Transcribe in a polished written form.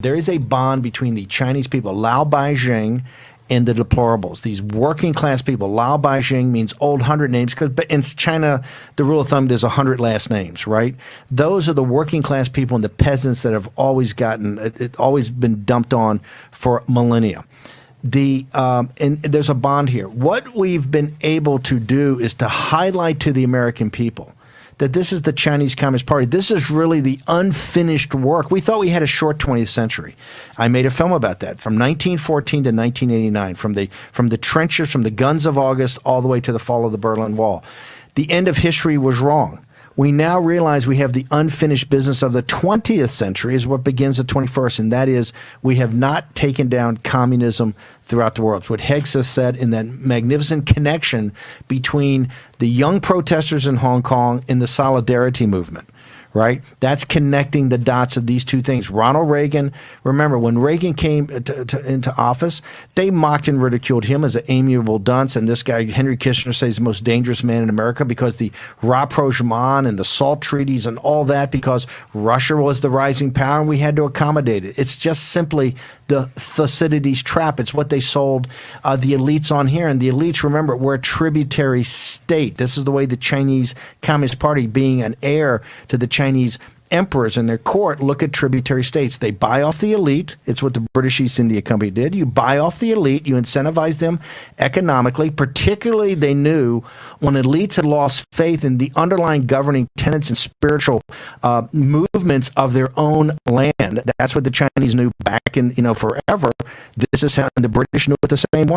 There is a bond between the Chinese people, Lao Beijing, and the deplorables, these working class people. Lao Beijing means old 100 names, but in China, the rule of thumb, there's 100 last names, right? Those are the working class people and the peasants that have always always been dumped on for millennia. And there's a bond here. What we've been able to do is to highlight to the American people that this is the Chinese Communist Party. This is really the unfinished work. We thought we had a short 20th century. I made a film about that from 1914 to 1989, from the trenches, from the guns of August, all the way to the fall of the Berlin Wall. The end of history was wrong. We now realize we have the unfinished business of the 20th century is what begins the 21st, and that is we have not taken down communism throughout the world. It's what Hegseth said in that magnificent connection between the young protesters in Hong Kong and the Solidarity movement. Right? That's connecting the dots of these two things. Ronald Reagan, remember, when Reagan came into office, they mocked and ridiculed him as an amiable dunce. And this guy, Henry Kissinger, says he's the most dangerous man in America because the rapprochement and the SALT treaties and all that, because Russia was the rising power and we had to accommodate it. It's just simply the Thucydides trap. It's what they sold the elites on here. And the elites, remember, we're a tributary state. This is the way the Chinese Communist Party, being an heir to the Chinese emperors in their court, look at tributary states. They buy off the elite. It's what the British East India Company did. You buy off the elite. You incentivize them economically. Particularly, they knew when elites had lost faith in the underlying governing tenets and spiritual movements of their own land. That's what the Chinese knew back in, forever. This is how the British knew it the same way.